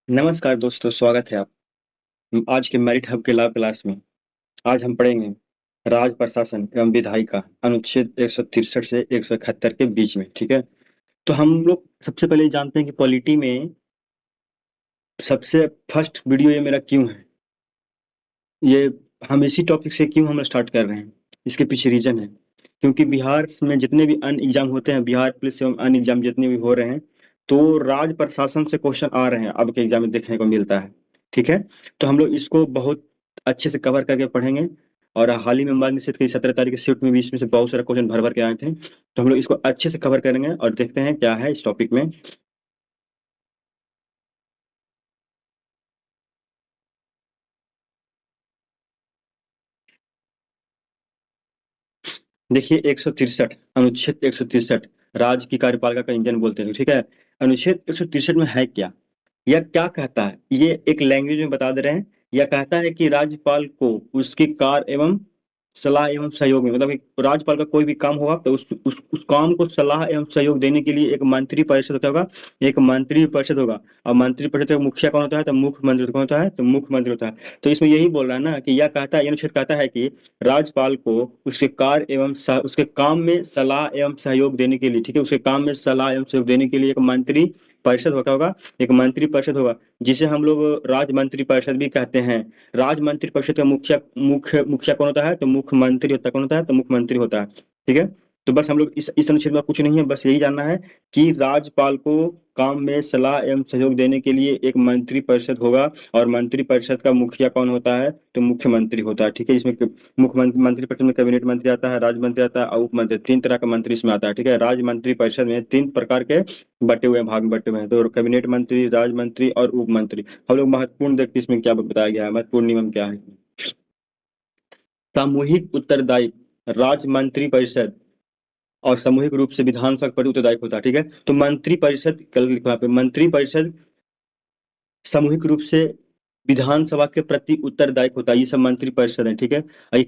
नमस्कार दोस्तों, स्वागत है आज के मेरिट हब के लाइव क्लास में। आज हम पढ़ेंगे राज प्रशासन एवं विधायिका अनुच्छेद 163 से 171 के बीच में। ठीक है, तो हम लोग सबसे पहले जानते हैं कि पॉलिटी में सबसे फर्स्ट वीडियो ये मेरा क्यों है। ये हम इसी टॉपिक से क्यों हम स्टार्ट कर रहे हैं, इसके पीछे रीजन है क्योंकि बिहार में जितने भी अन्य एग्जाम होते हैं, बिहार पुलिस एवं अन्य एग्जाम जितने भी हो रहे हैं, तो राज प्रशासन से क्वेश्चन आ रहे हैं अब के एग्जाम में देखने को मिलता है। ठीक है, तो हम लोग इसको बहुत अच्छे से कवर करके पढ़ेंगे। और हाल ही में मान निश्चित की 17 तारीख की शिफ्ट में भी इसमें से बहुत सारे क्वेश्चन भर भर के आए थे, तो हम लोग इसको अच्छे से कवर करेंगे और देखते हैं क्या है इस टॉपिक में। देखिए 163 अनुच्छेद 163 राज्य की कार्यपालिका का इंजन बोलते हैं। ठीक है, अनुच्छेद 163 में है क्या, यह क्या कहता है, ये एक लैंग्वेज में बता दे रहे हैं। यह कहता है कि राज्यपाल को उसके कार्य एवं सलाह एवं सहयोग में, मतलब एक राज्यपाल का कोई भी काम होगा तो उस काम को सलाह एवं सहयोग देने के लिए एक मंत्री परिषद क्या होगा, एक मंत्री परिषद होगा। और मंत्री परिषद का मुखिया कौन होता है, तो मुख्यमंत्री कौन होता है, तो मुख्यमंत्री होता है। तो इसमें यही बोल रहा है ना कि यह कहता है, यह अनुच्छेद कहता है कि राज्यपाल को उसके कार्य एवं उसके काम में सलाह एवं सहयोग देने के लिए, ठीक है, उसके काम में सलाह एवं सहयोग देने के लिए एक मंत्री परिषद होता होगा, एक मंत्री परिषद होगा, जिसे हम लोग राज्य मंत्री परिषद भी कहते हैं। राज्य मंत्री परिषद का मुखिया कौन होता है, तो मुख्यमंत्री होता है। कौन होता है, तो मुख्यमंत्री होता है। ठीक है, तो बस हम लोग इस अनुच्छेद में कुछ नहीं है, बस यही जानना है कि राज्यपाल को काम में सलाह एवं सहयोग देने के लिए एक मंत्री परिषद होगा। और मंत्री परिषद का मुखिया कौन होता है, तो मुख्यमंत्री होता है। ठीक है, इसमें मुख्यमंत्री मंत्री परिषद में कैबिनेट मंत्री आता है, राज्य मंत्री आता है और उप मंत्री, तीन तरह का मंत्री इसमें आता है। ठीक है, राज्य मंत्री परिषद में तीन प्रकार के बटे हुए हैं, भाग में बटे हुए हैं, तो कैबिनेट मंत्री, राज्य मंत्री और उप मंत्री। हम लोग महत्वपूर्ण देखते हैं इसमें क्या बताया गया है, महत्वपूर्ण नियम क्या है। सामूहिक उत्तरदायित्व राज्य मंत्री परिषद और सामूहिक रूप से विधानसभा पर उत्तरदायित्व होता है। ठीक है, तो मंत्री परिषद कल लिखा पे, मंत्री परिषद सामूहिक रूप से विधानसभा के प्रति उत्तरदायी होता है। ये सब मंत्री परिषद है। ठीक है, और ये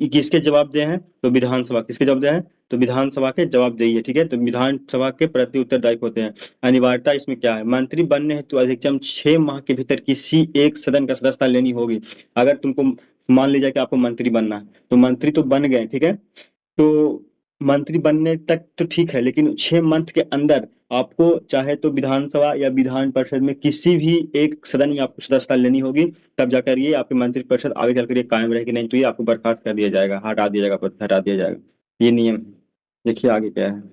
किसके जवाब दे हैं, तो विधानसभा, किसके जवाब दे हैं, तो विधानसभा के जवाब देइए। ठीक है, तो विधानसभा के प्रति उत्तरदायी होते हैं। अनिवार्यता इसमें क्या है, मंत्री बनने हेतु अधिकतम 6 माह के भीतर किसी एक सदन का सदस्यता लेनी होगी। अगर तुमको मान लीजिए कि आपको मंत्री बनना है, तो मंत्री तो बन गए, ठीक है, तो मंत्री बनने तक तो ठीक है, लेकिन 6 मंथ के अंदर आपको चाहे तो विधानसभा या विधान परिषद में किसी भी एक सदन में आपको सदस्यता लेनी होगी, तब जाकर ये आपकी मंत्री परिषद आगे चलकर ये कायम रहेगी, नहीं तो ये आपको बर्खास्त कर दिया जाएगा, हटा दिया जाएगा, पद से हटा दिया जाएगा। ये नियम है। देखिए आगे क्या है,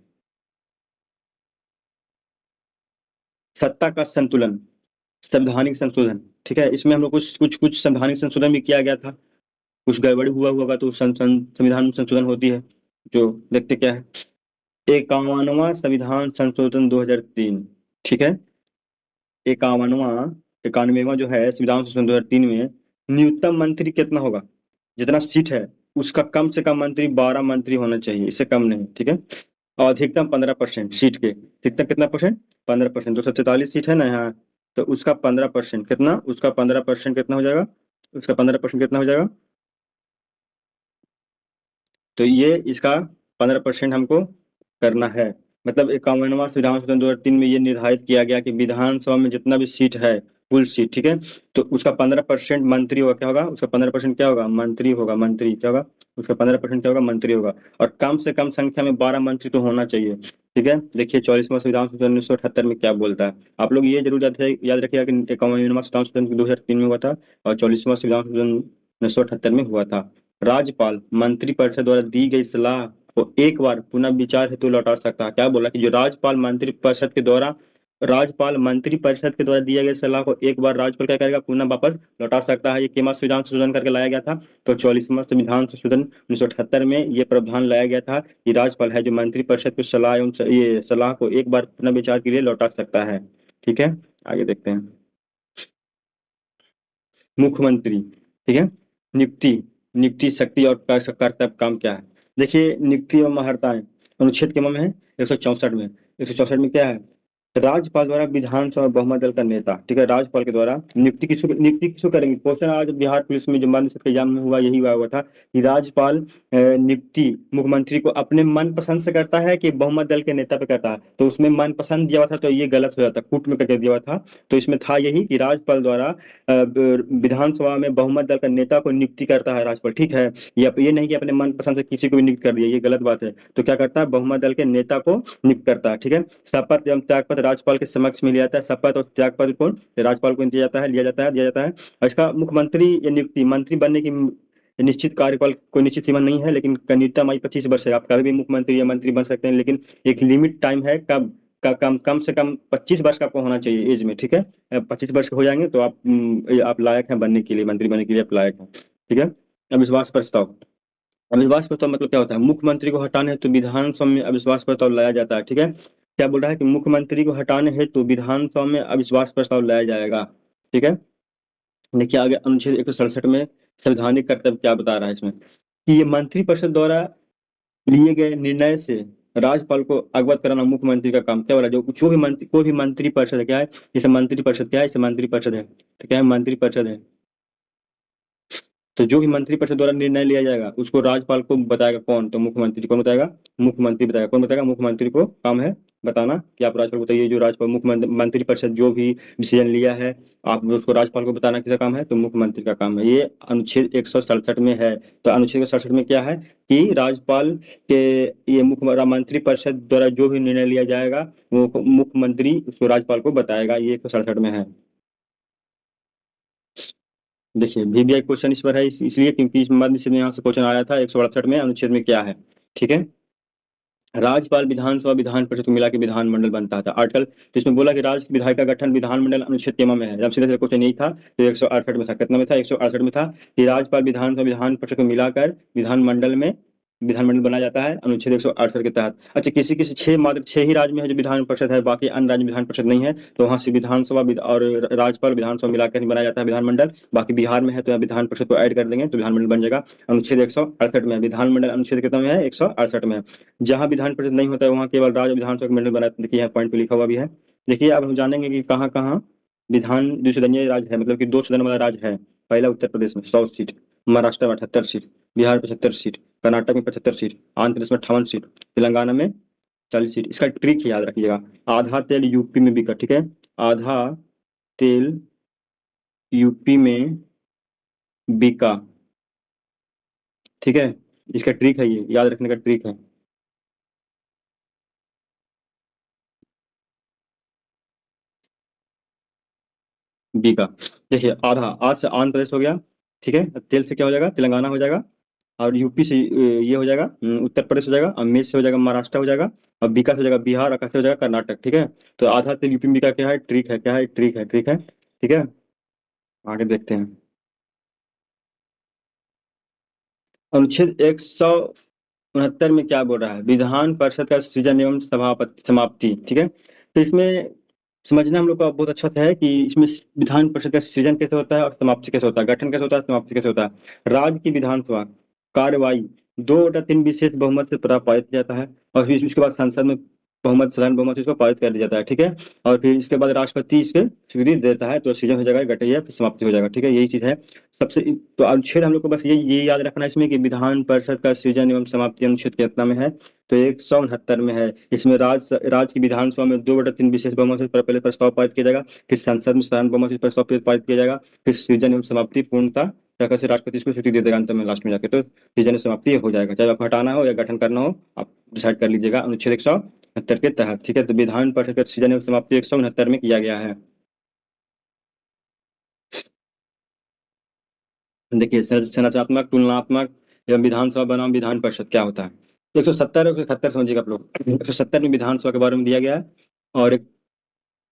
सत्ता का संतुलन, संवैधानिक संशोधन। ठीक है, इसमें हम लोग कुछ कुछ कुछ संवैधानिक संशोधन भी किया गया था, कुछ गड़बड़ी हुआ होगा तो संविधान में संशोधन होती है, जो देखते क्या है। 51वां संविधान संशोधन 2003। ठीक है, 51वां 91वां जो है संविधान संशोधन 2003 में न्यूनतम मंत्री कितना होगा, जितना सीट है उसका कम से कम मंत्री 12 मंत्री होना चाहिए, इससे कम नहीं। ठीक है, और अधिकतम 15% सीट के, अधिकतम कितना परसेंट, 15%। 243 सीट है ना यहाँ, तो उसका 15% कितना, उसका 15% कितना हो जाएगा, उसका 15% कितना हो जाएगा, तो ये इसका 15% हमको करना है। मतलब 51वां संविधान संशोधन 2003 में ये निर्धारित किया गया कि विधानसभा में जितना भी सीट है, कुल सीट, ठीक है, तो उसका 15% मंत्री होगा, क्या होगा, उसका 15% क्या होगा, मंत्री होगा, मंत्री क्या होगा, उसका 15% क्या होगा, मंत्री होगा। और कम से कम संख्या में 12 मंत्री तो होना चाहिए। ठीक है, देखिए 44वां संविधान संशोधन 1978 में क्या बोलता है। आप लोग ये जरूर याद रखिएगा कि 51वां संविधान संशोधन 2003 में हुआ था और 44वां संविधान संशोधन 1978 में हुआ था। राज्यपाल मंत्रिपरिषद द्वारा दी गई सलाह को एक बार पुनः विचार हेतु लौटा सकता है। क्या बोला कि जो राज्यपाल मंत्रिपरिषद के द्वारा, राज्यपाल मंत्रिपरिषद के द्वारा दिया गया सलाह को एक बार राज्यपाल क्या करेगा, पुनः वापस लौटा सकता है। ये केमा संविधान संशोधन करके लाया गया था, तो 44वां संविधान संशोधन 1978 में ये प्रावधान लाया गया था कि राज्यपाल है जो मंत्रिपरिषद की सलाह एवं ये सलाह को एक बार पुनः विचार के लिए लौटा सकता है। ठीक है, आगे देखते हैं। मुख्यमंत्री, ठीक है, नियुक्ति, नियुक्ति शक्ति और कर्तव्य काम क्या है। देखिए नियुक्ति एवं महर्ताएं अनुच्छेद के में है 164 में, 164 में क्या है, राज्यपाल द्वारा विधानसभा बहुमत दल का नेता, ठीक है, राज्यपाल के द्वारा नियुक्ति किसको करेंगे। क्वेश्चन आज बिहार पुलिस में जो मान लीजिए एग्जाम में हुआ, यही हुआ था कि राज्यपाल नियुक्ति मुख्यमंत्री को अपने मन पसंद से करता है कि बहुमत दल के नेता पे करता है। तो उसमें मन पसंद दिया हुआ था तो ये गलत हो जाता, कूट में करके दिया हुआ था। तो इसमें था यही कि राज्यपाल द्वारा विधानसभा में बहुमत दल का नेता को नियुक्ति करता है राज्यपाल, ठीक है। ये नहीं कि अपने मन पसंद से किसी को भी नियुक्त कर दिया, ये गलत बात है। तो क्या करता है, बहुमत दल के नेता को नियुक्त करता है, ठीक है। शपथ एवं त्यागपत्र राज्यपाल के समक्ष में लिया जाता है। शपथ और त्यागपत्र को राज्यपाल को दिया जाता है, दिया जाता है। और इसका मुख्यमंत्री या नियुक्ति, मंत्री बनने की निश्चित कार्यकाल कोई निश्चित सीमा नहीं है, लेकिन न्यूनतम आयु 25 वर्ष है। आप कभी भी मुख्यमंत्री या मंत्री बन सकते हैं, लेकिन एक लिमिट टाइम है कब का, कम से कम 25 वर्ष का आपको होना चाहिए एज में, ठीक है। 25 वर्ष के हो जाएंगे तो आप लायक हैं बनने के लिए, मंत्री बनने के लिए आप लायक हैं, ठीक है। अविश्वास प्रस्ताव, अविश्वास प्रस्ताव मतलब क्या होता है, मुख्यमंत्री को हटाने हेतु विधानसभा में अविश्वास प्रस्ताव लाया जाता है, ठीक है। क्या बोल रहा है कि मुख्यमंत्री को हटाने हेतु विधानसभा में अविश्वास प्रस्ताव लाया जाएगा, ठीक है। देखिए आगे अनुच्छेद 167 में संवैधानिक कर्तव्य क्या बता रहा है इसमें, कि ये मंत्रिपरिषद द्वारा लिए गए निर्णय से राज्यपाल को अवगत कराना मुख्यमंत्री का काम। क्या बोला, जो भी मंत्री, कोई भी मंत्रिपरिषद क्या है, जैसे मंत्रिपरिषद क्या है, जैसे मंत्रिपरिषद है तो क्या है, मंत्रिपरिषद है। तो जो भी मंत्रिपरिषद द्वारा निर्णय लिया जाएगा उसको राज्यपाल को बताएगा कौन, तो मुख्यमंत्री। कौन बताएगा, मुख्यमंत्री बताएगा। कौन बताएगा, मुख्यमंत्री को काम है बताना कि आप राज्यपाल को बताइए। जो राज्यपाल मुख्यमंत्री मंत्रिपरिषद जो भी डिसीजन लिया है आप उसको राज्यपाल को बताना किसका काम है, तो मुख्यमंत्री का काम है। ये अनुच्छेद 167 में है। तो अनुच्छेद 167 में क्या है कि राज्यपाल के ये मुख्य मंत्रिपरिषद द्वारा जो भी निर्णय लिया जाएगा वो मुख्यमंत्री उसको राज्यपाल को बताएगा, ये 167 में है। देखिए वीवीआई क्वेश्चन इस पर है इसलिए क्योंकि इस मध्य से यहाँ से क्वेश्चन आया था 168 में अनुच्छेद में क्या है, ठीक है। राज्यपाल विधानसभा विधान परिषद को मिला के विधानमंडल बनता था आर्टिकल। तो इसमें बोला कि राज्य विधायक का गठन विधानमंडल अनुच्छेद तेमा में है। जब सीधे क्वेश्चन यही था तो 168 में था, कितना में था, 168 में था कि राज्यपाल विधानसभा विधान परिषद को मिलाकर विधानमंडल बनाया जाता है अनुच्छेद 168 के तहत। अच्छा, किसी किसी मात्र छह ही राज्य में है जो विधान परिषद है, बाकी अन्य राज्य में विधान परिषद नहीं है, तो वहां से विधानसभा और राज्यपाल विधानसभा मिलाकर ही बनाया जाता है विधानमंडल। बाकी बिहार में है तो विधान परिषद को ऐड कर देंगे तो विधानमंडल बन जाएगा। अनुच्छेद 168 में विधानमंडल अनुच्छेद कितना में है, 168 में। जहां विधान परिषद नहीं होता है वहां केवल राज्य विधानसभा मंडल बना, देखिए यहाँ पॉइंट पे लिखा हुआ भी है। देखिए अब हम जानेंगे कि कहाँ कहाँ विधान द्विसदनीय राज्य है, मतलब कि 2 सदन वाला राज्य है। पहला उत्तर प्रदेश में 100 सीट, महाराष्ट्र में 78 सीट, बिहार 75 सीट, कर्नाटक में 75 सीट, आंध्र प्रदेश में 58 सीट, तेलंगाना में 40 सीट। इसका ट्रिक याद रखिएगा, आधा तेल यूपी में बिका, ठीक है, आधा तेल यूपी में बिका, ठीक है। इसका ट्रिक है, ये याद रखने का ट्रिक है। बिका, देखिए आधा, आज से आंध्र प्रदेश हो गया, ठीक है, तेल से क्या हो जाएगा, तेलंगाना हो जाएगा, और यूपी से ये हो जाएगा, उत्तर प्रदेश हो जाएगा, और मेष से हो जाएगा महाराष्ट्र हो जाएगा, और बीका से हो जाएगा बिहार, और से हो जाएगा कर्नाटक, ठीक है। तो आधा तेल यूपी में बिका, क्या है ट्रिक है, क्या है ट्रिक है, ट्रिक है, ठीक है। आगे देखते हैं अनुच्छेद 169 में क्या बोल रहा है, विधान परिषद का सृजन एवं सभापति समाप्ति, ठीक है। तो इसमें समझना हम लोग का बहुत अच्छा है कि इसमें विधान परिषद का सृजन कैसे होता है और समाप्ति कैसे होता है, गठन कैसे होता है, समाप्ति कैसे होता है। राज्य की विधानसभा कार्यवाही 2/3 विशेष बहुमत से पारित किया जाता है, और फिर उसके बाद संसद में बहुमत, साधारण बहुमत से इसको पारित कर दिया जाता है, ठीक है। और फिर इसके बाद राष्ट्रपति इसके स्वीकृति देता है तो सृजन हो जाएगा, गठन फिर समाप्ति हो जाएगा, ठीक है, यही चीज है सबसे। तो अनुच्छेद हम लोग को बस यही याद रखना है इसमें कि विधान परिषद का सृजन एवं समाप्ति अनुच्छेद कितना में है, तो 169 में है। इसमें राज्य की विधानसभा में 2/3 विशेष बहुमत से पहले प्रस्ताव पारित किया जाएगा, फिर संसद में साधारण बहुमत से प्रस्ताव पारित किया जाएगा, फिर सृजन एवं समाप्ति पूर्णतः प्रकार से राष्ट्रपति इसको स्वीकृति दे देगा अंत में, लास्ट में जाके तो सृजन एवं समाप्ति हो जाएगा। चाहे आप हटाना हो या गठन करना हो आप डिसाइड कर लीजिएगा अनुच्छेद 169 के तहत, ठीक है। तो विधान परिषद का सृजन एवं समाप्ति 169 में किया गया है। देखिए संरचनात्मक, तुलनात्मक एवं विधानसभा बनाम विधान परिषद क्या होता है। 170 और 171 समझिएगा आप लोग। 170 में विधानसभा के बारे में दिया गया है, और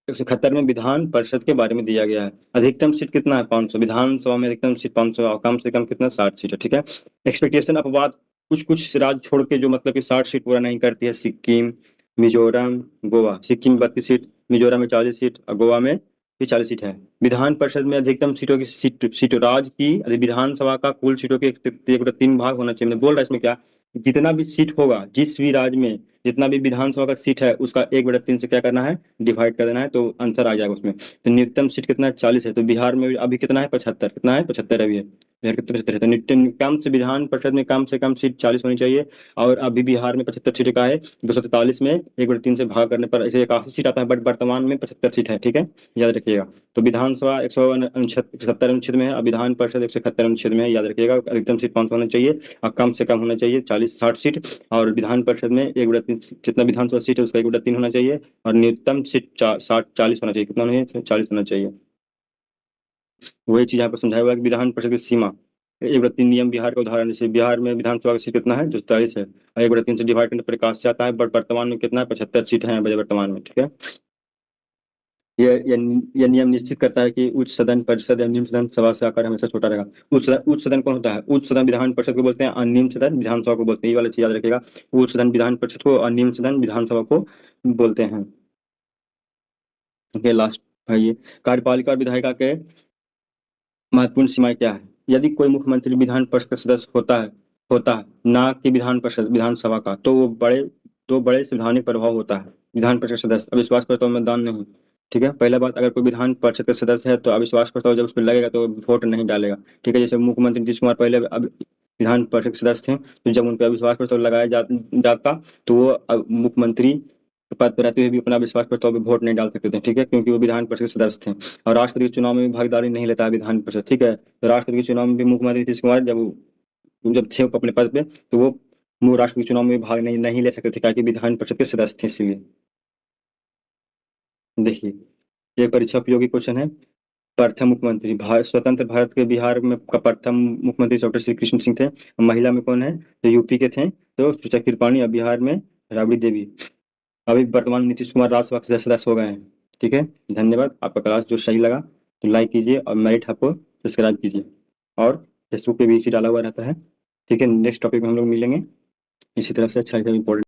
171 में विधान परिषद के बारे में दिया गया है। अधिकतम सीट कितना है, 500। विधानसभा में अधिकतम सीट 500 और कम से कम कितना, 60 सीट है, ठीक है। एक्सपेक्टेशन अपवाद, कुछ कुछ राज्य छोड़ के जो मतलब कि 60 सीट पूरा नहीं करती है, सिक्किम, मिजोरम, गोवा। सिक्किम में 32 सीट, मिजोरम में 40 सीट, और गोवा में भी 40 सीट है। विधान परिषद में अधिकतम सीटों की सीट राज्य की विधानसभा का कुल सीटों के 3 भाग होना चाहिए। बोल रहा है इसमें क्या, जितना भी सीट होगा, जिस भी राज्य में जितना भी विधानसभा का सीट है उसका 1/3 से क्या करना है, डिवाइड कर देना है, तो आंसर आ जाएगा उसमें। तो न्यूनतम सीट कितना है, 40 है। तो बिहार में अभी कितना है, 75। कितना है, 75 अभी है। बिहार कितना, 75 है। तो न्यूनतम कम से विधान परिषद में कम से कम सीट 40 होनी चाहिए। और अभी बिहार में 75 सीट का है। 243 में 1/3 से भाग करने पर ऐसे 81 सीट आता है, बट वर्तमान में 75 सीट है। ठीक है, याद रखिएगा। तो विधानसभा 170 अनुच्छेद में है, और विधान परिषद 171 अनुच्छेद में है, याद रखिएगा। अधिकतम सीट 500 होना चाहिए और कम से कम होना चाहिए 40-60 सीट। और विधान परिषद में 1/3, जितना विधानसभा सीट है उसका 1/3 होना चाहिए। और न्यूनतम सीट 40 होना चाहिए। कितना होना चाहिए, 40 होना चाहिए। वही चीज यहाँ पर समझाया हुआ कि विधान परिषद की सीमा 1/3 नियम बिहार का उदाहरण, जैसे बिहार में विधानसभा का सीट कितना है, जो 40 है, और 1/3 से डिवाइड करने पर प्रकाश से आता है। बट वर्तमान में कितना है, 75 सीट है वर्तमान में। ठीक है, ये नियम निश्चित करता है कि उच्च सदन, परिषद या निम्न सदन सभा से आकार हमेशा छोटा रहेगा। उच्च सदन कौन होता है, उच्च सदन विधान परिषद को बोलते हैं, और निम्न सदन विधानसभा को बोलते हैं। ये वाला चीज याद रखिएगा। उच्च सदन विधान परिषद को और निम्न सदन विधानसभा को बोलते हैं। ओके, लास्ट है ये। कार्यपालिका और विधायिका के महत्वपूर्ण सीमाएं क्या है। यदि कोई मुख्यमंत्री विधान परिषद का सदस्य होता है ना कि विधान परिषद विधानसभा का, तो वो बड़े संवैधानिक प्रभाव होता है। विधान परिषद सदस्य अविश्वास प्रस्ताव में मतदान नहीं। ठीक है, पहला बात, अगर कोई विधान परिषद का सदस्य है तो अविश्वास प्रस्ताव जब उस पर लगेगा तो वोट नहीं डालेगा। ठीक है, जैसे मुख्यमंत्री नीतीश कुमार पहले विधान परिषद के सदस्य थे, तो जब उन पर अविश्वास प्रस्ताव लगाया जाता तो वो मुख्यमंत्री पद पर रहते हुए भी अपना विश्वास प्रस्ताव पे वोट नहीं डाल सकते थे। ठीक है, क्योंकि वो विधान परिषद के सदस्य थे। और राष्ट्रपति के चुनाव में भी भागीदारी नहीं लेता है विधान परिषद। ठीक है, तो राष्ट्रपति के चुनाव में भी मुख्यमंत्री नीतीश कुमार जब थे अपने पद पे, तो वो राष्ट्रपति के चुनाव में भाग नहीं ले सकते थे, क्योंकि विधान परिषद के सदस्य थे, इसीलिए। देखिए, ये परीक्षा उपयोगी क्वेश्चन है। प्रथम मुख्यमंत्री स्वतंत्र भारत के बिहार में का प्रथम मुख्यमंत्री डॉक्टर श्री कृष्ण सिंह थे। महिला में कौन है, तो यूपी के थे तो सुचित्रा कृपाणी, और बिहार में राबड़ी देवी। अभी वर्तमान नीतीश कुमार राज्यसभा के सदस्य हो गए हैं। ठीक है, धन्यवाद। आपका क्लास जो सही लगा तो लाइक कीजिए, और मेरिट आपको सब्सक्राइब कीजिए। और फेसबुक पे भी इसी डाला हुआ रहता है। ठीक है, नेक्स्ट टॉपिक में हम लोग मिलेंगे इसी तरह से। अच्छा इंपॉर्टेंट